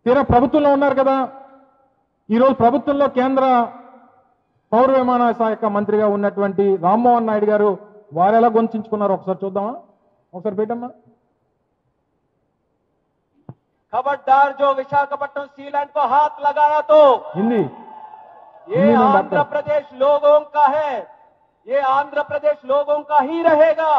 తీరా ప్రభుత్వంలో ఉన్నారు కదా, ఈరోజు ప్రభుత్వంలో కేంద్ర పౌర విమానయాన శాఖ మంత్రిగా ఉన్నటువంటి రామ్మోహన్ నాయుడు గారు వారు ఎలా గొంతించుకున్నారు ఒకసారి చూద్దామా? ఒకసారి పెట్టమ్మా. खबरदार जो विशाखापट्टनम सीलैंड को हाथ लगाया तो हिंदी ये आंध्र प्रदेश लोगों का है, ये आंध्र प्रदेश लोगों का ही रहेगा।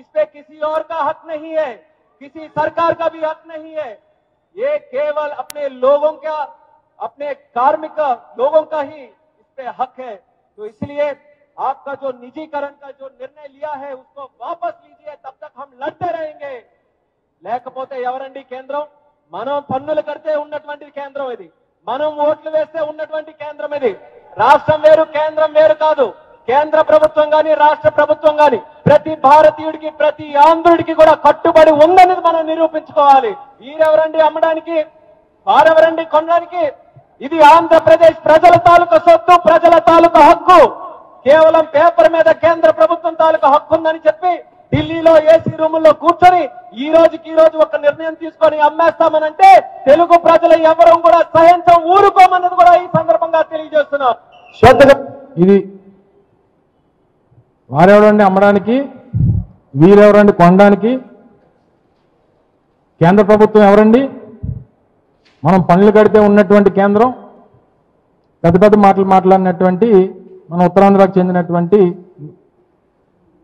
इस पे किसी और का हक नहीं है, किसी सरकार का भी हक नहीं है। ये केवल अपने लोगों का, अपने कार्मिक लोगों का ही इस पे हक है। तो इसलिए आपका जो निजीकरण का जो निर्णय लिया है उसको वापस लीजिए, तब तक हम लड़ते रहेंगे। లేకపోతే ఎవరండి కేంద్రం? మనం పన్నులు కడితే ఉన్నటువంటి కేంద్రం ఇది, మనం ఓట్లు వేస్తే ఉన్నటువంటి కేంద్రం ఇది. రాష్ట్రం వేరు కేంద్రం వేరు కాదు. కేంద్ర ప్రభుత్వం గాని రాష్ట్ర ప్రభుత్వం గాని ప్రతి భారతీయుడికి ప్రతి ఆంధ్రుడికి కూడా కట్టుబడి ఉందని మనం నిరూపించుకోవాలి. వీరెవరండి అమ్మడానికి, వారెవరండి కొనడానికి? ఇది ఆంధ్రప్రదేశ్ ప్రజల తాలూకా సొత్తు, ప్రజల తాలూకా హక్కు. కేవలం పేపర్ మీద కేంద్ర ప్రభుత్వం తాలూకా హక్కు ఉందని చెప్పి ఢిల్లీలో ఏసీ రూముల్లో కూర్చొని ఈ రోజు ఒక నిర్ణయం తీసుకొని అమ్మేస్తామనంటే తెలుగు ప్రజలు ఎవరూ కూడా సహించం, ఊరుకోమన్నది కూడా ఈ సందర్భంగా తెలియజేస్తున్నాం. ఇది వారెవరండి అమ్మడానికి, వీరెవరండి కొనడానికి? కేంద్ర ప్రభుత్వం ఎవరండి? మనం పనులు కడితే ఉన్నటువంటి కేంద్రం. పెద్ద పెద్ద మాటలు మాట్లాడినటువంటి మన ఉత్తరాంధ్రకు చెందినటువంటి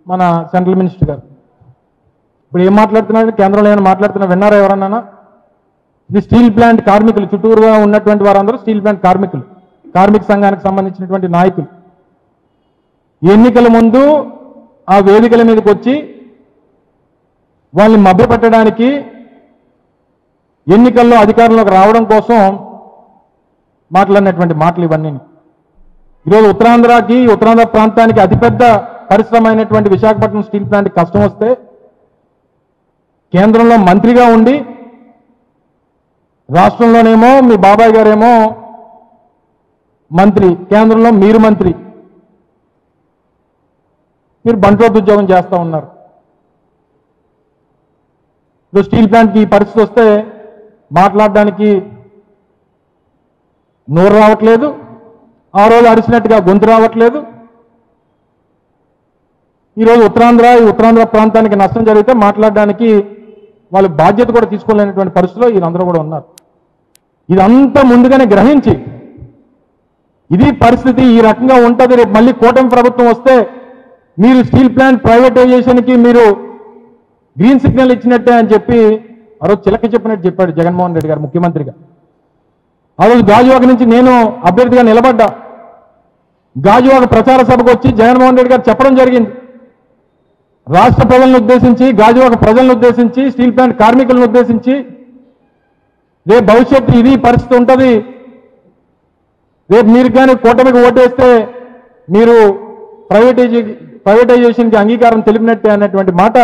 మన సెంట్రల్ మినిస్టర్ గారు ఇప్పుడు ఏం మాట్లాడుతున్నారు? కేంద్రంలో ఏమైనా మాట్లాడుతున్నా విన్నారా ఎవరన్నా? ఇది స్టీల్ ప్లాంట్ కార్మికులు, చుట్టూరుగా ఉన్నటువంటి వారందరూ స్టీల్ ప్లాంట్ కార్మికులు, కార్మిక సంఘానికి సంబంధించినటువంటి నాయకులు. ఎన్నికల ముందు ఆ వేదికల మీదకి వచ్చి వాళ్ళని మభ్యపెట్టడానికి, ఎన్నికల్లో అధికారంలోకి రావడం కోసం మాట్లాడినటువంటి మాటలు ఇవన్నీ. ఈరోజు ఉత్తరాంధ్ర ప్రాంతానికి అతిపెద్ద పరిశ్రమ అయినటువంటి విశాఖపట్నం స్టీల్ ప్లాంట్ కష్టం వస్తే కేంద్రంలో మంత్రిగా ఉండి, రాష్ట్రంలోనేమో మీ బాబాయ్ గారేమో మంత్రి, కేంద్రంలో మీరు మంత్రి, మీరు బంట్రోత్ ఉద్యోగం చేస్తూ ఉన్నారు. స్టీల్ ప్లాంట్కి ఈ పరిస్థితి వస్తే మాట్లాడడానికి నోరు రావట్లేదు, ఆ రోజు అరిచినట్టుగా గొంతు రావట్లేదు. ఈరోజు ఉత్తరాంధ్ర ప్రాంతానికి నష్టం జరిగితే మాట్లాడడానికి వాళ్ళు బాధ్యత కూడా తీసుకోలేనటువంటి పరిస్థితిలో వీళ్ళందరూ కూడా ఉన్నారు. ఇదంతా ముందుగానే గ్రహించి ఇది పరిస్థితి ఈ రకంగా ఉంటుంది, రేపు మళ్ళీ కూటమి ప్రభుత్వం వస్తే మీరు స్టీల్ ప్లాంట్ ప్రైవేటైజేషన్కి మీరు గ్రీన్ సిగ్నల్ ఇచ్చినట్టే అని చెప్పి ఆ రోజు చిలక చెప్పినట్టు చెప్పాడు జగన్మోహన్ రెడ్డి గారు ముఖ్యమంత్రిగా. ఆ రోజు గాజువాక నుంచి నేను అభ్యర్థిగా నిలబడ్డా. గాజువాక ప్రచార సభకు వచ్చి జగన్మోహన్ రెడ్డి గారు చెప్పడం జరిగింది, రాష్ట్ర ప్రజలను ఉద్దేశించి, గాజువాక ప్రజలను ఉద్దేశించి, స్టీల్ ప్లాంట్ కార్మికులను ఉద్దేశించి, రేపు భవిష్యత్తు ఇది పరిస్థితి ఉంటుంది, రేపు మీరు కానీ కూటమికి ఓటేస్తే మీరు ప్రైవేటైజేషన్కి అంగీకారం తెలిపినట్టే అన్నటువంటి మాట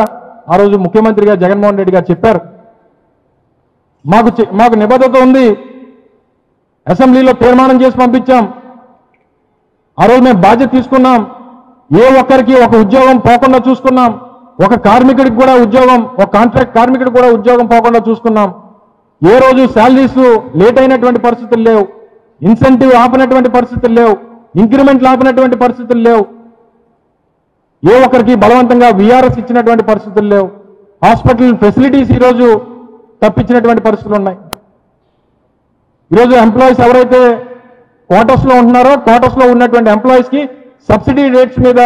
ఆ రోజు ముఖ్యమంత్రిగా జగన్మోహన్ రెడ్డి గారు చెప్పారు. మాకు నిబద్ధత ఉంది, అసెంబ్లీలో తీర్మానం చేసి పంపించాం. ఆ రోజు మేము బాధ్యత తీసుకున్నాం, ఏ ఒక్కరికి ఒక ఉద్యోగం పోకుండా చూసుకున్నాం, ఒక కార్మికుడికి కూడా ఉద్యోగం, ఒక కాంట్రాక్ట్ కార్మికుడికి కూడా ఉద్యోగం పోకుండా చూసుకున్నాం. ఏ రోజు శాలరీస్ లేట్ అయినటువంటి పరిస్థితులు లేవు, ఇన్సెంటివ్ ఆపినటువంటి పరిస్థితులు లేవు, ఇంక్రిమెంట్లు ఆపినటువంటి పరిస్థితులు లేవు, ఏ ఒక్కరికి బలవంతంగా విఆర్ఎస్ ఇచ్చినటువంటి పరిస్థితులు లేవు, హాస్పిటల్ ఫెసిలిటీస్ ఈరోజు తప్పించినటువంటి పరిస్థితులు ఉన్నాయి. ఈరోజు ఎంప్లాయీస్ ఎవరైతే క్వార్టర్స్లో ఉంటున్నారో క్వార్టర్స్లో ఉన్నటువంటి ఎంప్లాయీస్కి సబ్సిడీ రేట్స్ మీద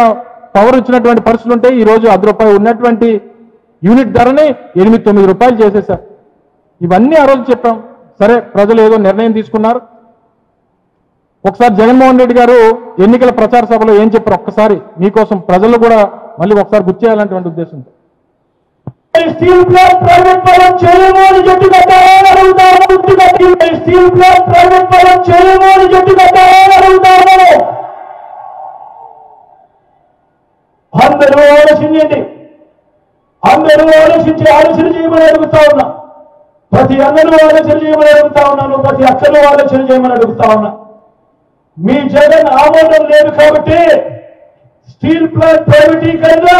పవర్ ఇచ్చినటువంటి పరిస్థితులు ఉంటాయి. ఈరోజు ₹10 ఉన్నటువంటి యూనిట్ ధరని 8-9 రూపాయలు చేసేశారు. ఇవన్నీ ఆ రోజు చెప్పాం. సరే, ప్రజలు ఏదో నిర్ణయం తీసుకున్నారు. ఒకసారి జగన్మోహన్ రెడ్డి గారు ఎన్నికల ప్రచార సభలో ఏం చెప్పారు ఒక్కసారి మీకోసం ప్రజలు కూడా మళ్ళీ ఒకసారి గుర్తు చేయాలనేటువంటి ఉద్దేశంతో. స్టీల్ ప్లాంట్ ప్రైవేట్ పరం చేయము అని చెప్పి స్టీల్ ప్లాంట్ ప్రైవేట్ పరం చేయము అని చెప్పి అడుగుతాము. అందరూ ఆలోచించండి, అందరూ ఆలోచన చేయమని అడుగుతా ఉన్నా. ప్రతి అందరూ ఆలోచన చేయమని అడుగుతా ఉన్నాను, ప్రతి అక్కలు ఆలోచన చేయమని అడుగుతా ఉన్నా. మీ జగన్ ఆమోదం లేదు కాబట్టి స్టీల్ ప్లాంట్ ప్రైవేటీకరణ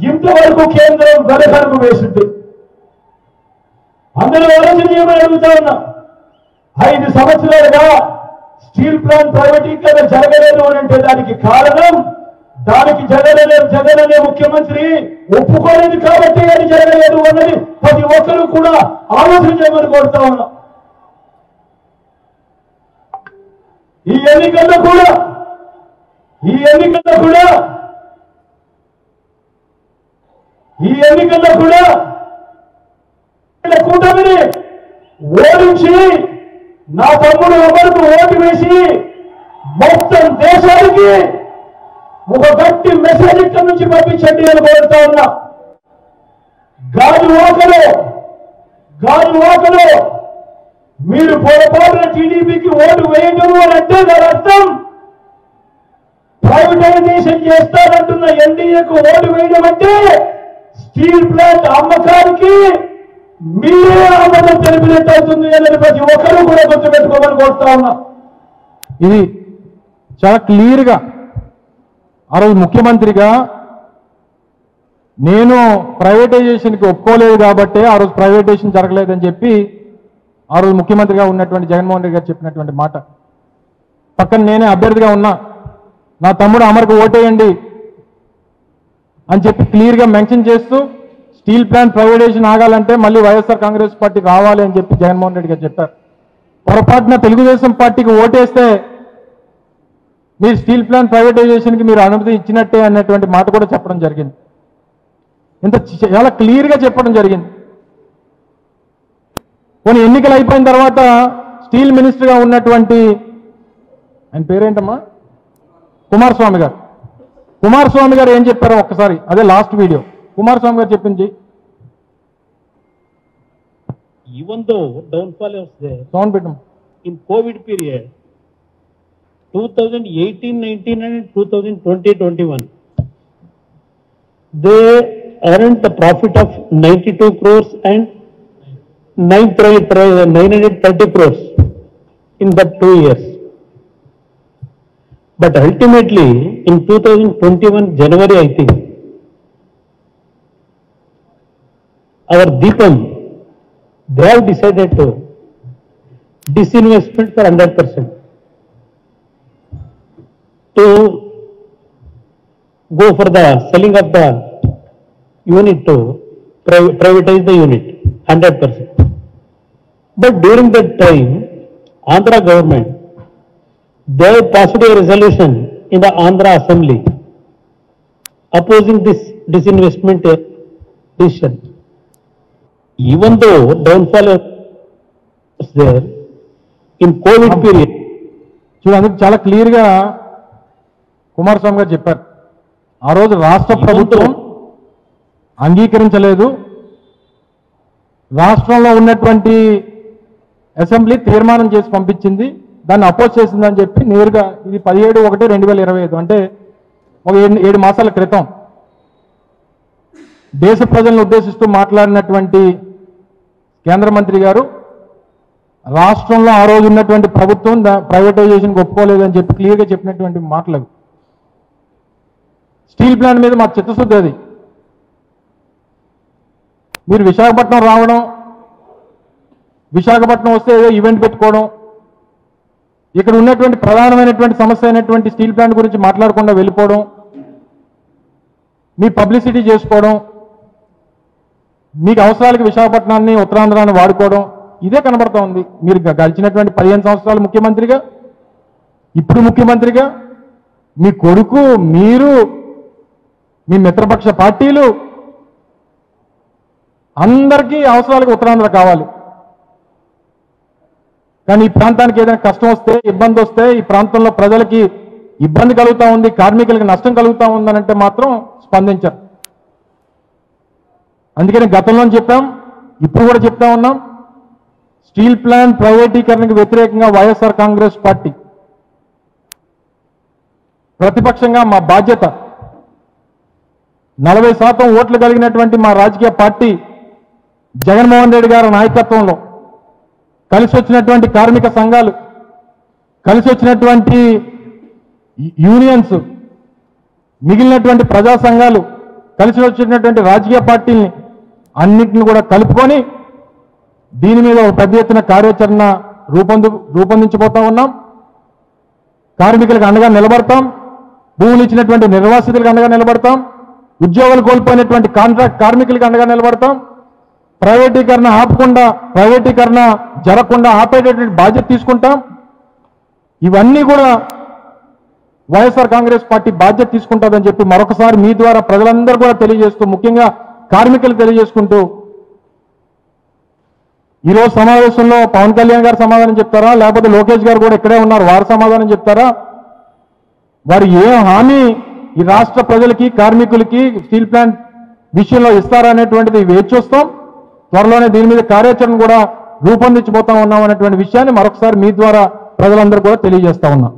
ఇంతవరకు కేంద్రం వెనకడుగు వేసింది. అందరూ ఆలోచన చేయమని అడుగుతా ఉన్నా. 5 సంవత్సరాలుగా స్టీల్ ప్లాంట్ ప్రైవేటీకరణ జరగలేదు అని అంటే దానికి కారణం దానికి జగన్ అనే ముఖ్యమంత్రి ఒప్పుకోలేదు కాబట్టి అది జరగలేదు అన్నది ప్రతి ఒక్కరూ కూడా ఆలోచించమని కోరుతా ఉన్నా. ఈ ఎన్నికల్లో కూడా కూటమిని ఓడించి నా తమ్ముడు అమరుకు ఓటు వేసి మొత్తం దేశానికి ఒక గట్టి మెసేజ్ ఇక్కడి నుంచి పంపించండి అని కోరుతా ఉన్నా. గాజువాకలో మీరు పొరపాటున టీడీపీకి ఓటు వేయడం అని అంటే దాని అర్థం ప్రైవేటైజేషన్ చేస్తారంటున్న ఎన్డీఏకు ఓటు వేయడం అంటే స్టీల్ ప్లాంట్ అమ్మకానికి మీరే ఆమోదం తెలిపినట్టు అవుతుంది అనేది ప్రతి ఒక్కరూ కూడా గుర్తుపెట్టుకోమని కోరుతా ఉన్నా. ఇది చాలా క్లియర్గా ఆ రోజు ముఖ్యమంత్రిగా నేను ప్రైవేటైజేషన్కి ఒప్పుకోలేదు కాబట్టి ఆ రోజు ప్రైవేటైజేషన్ జరగలేదని చెప్పి ఆ రోజు ముఖ్యమంత్రిగా ఉన్నటువంటి జగన్మోహన్ రెడ్డి గారు చెప్పినటువంటి మాట. పక్కన నేనే అభ్యర్థిగా ఉన్నా, నా తమ్ముడు అమర్కు ఓటేయండి అని చెప్పి క్లియర్గా మెన్షన్ చేస్తూ స్టీల్ ప్లాంట్ ప్రైవేటైజేషన్ ఆగాలంటే మళ్ళీ వైఎస్ఆర్ కాంగ్రెస్ పార్టీ రావాలి అని చెప్పి జగన్మోహన్ రెడ్డి గారు చెప్పారు. పొరపాటున తెలుగుదేశం పార్టీకి ఓటేస్తే మీరు స్టీల్ ప్లాంట్ ప్రైవేటైజేషన్కి మీరు అనుమతి ఇచ్చినట్టే అన్నటువంటి మాట కూడా చెప్పడం జరిగింది. ఇంత చాలా క్లియర్గా చెప్పడం జరిగింది. కొన్ని ఎన్నికలు అయిపోయిన తర్వాత స్టీల్ మినిస్టర్గా ఉన్నటువంటి ఆయన పేరేంటమ్మా కుమారస్వామి గారు ఏం చెప్పారో ఒక్కసారి అదే లాస్ట్ వీడియో కుమారస్వామి గారు చెప్పింది. Even though downfall was there sound పెట్టం in COVID period 2018-19 and 2020-21 they earned the profit of 92 crores and 930 crores in that 2 years. But ultimately in 2021 January I think our Deepam they have decided to disinvestment for 100%. To go for the selling of the unit to privatize the unit 100%. But during that time, Andhra government, they passed a resolution in the Andhra Assembly opposing this disinvestment decision. Even though downfall was there in COVID period. చూడండి చాలా క్లియర్గా కుమారస్వామి గారు చెప్పారు. ఆ రోజు రాష్ట్ర ప్రభుత్వం అంగీకరించలేదు, రాష్ట్రంలో ఉన్నటువంటి అసెంబ్లీ తీర్మానం చేసి పంపించింది, దాన్ని అపోజ్ చేసిందని చెప్పి నేరుగా ఇది 17/1/2025 అంటే ఒక 7 మాసాల క్రితం దేశ ప్రజలను ఉద్దేశిస్తూ మాట్లాడినటువంటి కేంద్ర మంత్రి గారు రాష్ట్రంలో ఆ రోజు ఉన్నటువంటి ప్రభుత్వం ప్రైవేటైజేషన్కి ఒప్పుకోలేదని చెప్పి క్లియర్గా చెప్పినటువంటి మాటలు. స్టీల్ ప్లాంట్ మీద మాకు చిత్తశుద్ధి అది. మీరు విశాఖపట్నం రావడం, విశాఖపట్నం వస్తే ఏదో ఈవెంట్ పెట్టుకోవడం, ఇక్కడ ఉన్నటువంటి ప్రధానమైనటువంటి సమస్య అయినటువంటి స్టీల్ ప్లాంట్ గురించి మాట్లాడకుండా వెళ్ళిపోవడం, మీ పబ్లిసిటీ చేసుకోవడం, మీకు అవసరాలకి విశాఖపట్నాన్ని ఉత్తరాంధ్రాన్ని వాడుకోవడం, ఇదే కనబడతా ఉంది. మీరు గడిచినటువంటి 15 సంవత్సరాలు ముఖ్యమంత్రిగా, ఇప్పుడు ముఖ్యమంత్రిగా, మీ కొడుకు, మీరు, మీ మిత్రపక్ష పార్టీలు అందరికీ అవసరాలకు ఉత్తరాంధ్ర కావాలి. కానీ ఈ ప్రాంతానికి ఏదైనా కష్టం వస్తే, ఇబ్బంది వస్తే, ఈ ప్రాంతంలో ప్రజలకి ఇబ్బంది కలుగుతూ ఉంది, కార్మికులకి నష్టం కలుగుతూ ఉందనంటే మాత్రం స్పందించారు. అందుకని గతంలో చెప్పాం, ఇప్పుడు కూడా చెప్తా ఉన్నాం, స్టీల్ ప్లాంట్ ప్రైవేటీకరణకు వ్యతిరేకంగా వైఎస్ఆర్ కాంగ్రెస్ పార్టీ ప్రతిపక్షంగా మా బాధ్యత 40% ఓట్లు కలిగినటువంటి మా రాజకీయ పార్టీ జగన్మోహన్ రెడ్డి గారి నాయకత్వంలో కలిసి వచ్చినటువంటి కార్మిక సంఘాలు, కలిసి వచ్చినటువంటి యూనియన్స్, మిగిలినటువంటి ప్రజా సంఘాలు, కలిసి వచ్చినటువంటి రాజకీయ పార్టీల్ని అన్నింటిని కూడా కలుపుకొని దీని మీద ఒక పెద్ద ఎత్తున కార్యాచరణ రూపొందించబోతా ఉన్నాం. కార్మికులకు అండగా నిలబడతాం, భూములు ఇచ్చినటువంటి నిర్వాసితులకు అండగా నిలబడతాం, ఉద్యోగాలు కోల్పోయినటువంటి కాంట్రాక్ట్ కార్మికులకు అండగా నిలబడతాం, ప్రైవేటీకరణ ప్రైవేటీకరణ జరగకుండా ఆపేటటువంటి బాధ్యత తీసుకుంటాం. ఇవన్నీ కూడా వైఎస్ఆర్ కాంగ్రెస్ పార్టీ బాధ్యత తీసుకుంటుందని చెప్పి మరొకసారి మీ ద్వారా ప్రజలందరూ కూడా తెలియజేస్తూ, ముఖ్యంగా కార్మికులు తెలియజేసుకుంటూ, ఈరోజు సమావేశంలో పవన్ కళ్యాణ్ గారు సమాధానం చెప్తారా, లేకపోతే లోకేష్ గారు కూడా ఇక్కడే ఉన్నారు, వారు సమాధానం చెప్తారా, వారు ఏ హామీ ఈ రాష్ట్ర ప్రజలకి కార్మికులకి స్టీల్ ప్లాంట్ విషయంలో ఇస్తారా అనేటువంటిది వేచి చూస్తాం. త్వరలోనే దీని మీద కార్యాచరణ కూడా రూపొందించబోతా ఉన్నాం అనేటువంటి విషయాన్ని మరొకసారి మీ ద్వారా ప్రజలందరూ కూడా తెలియజేస్తా ఉన్నాం.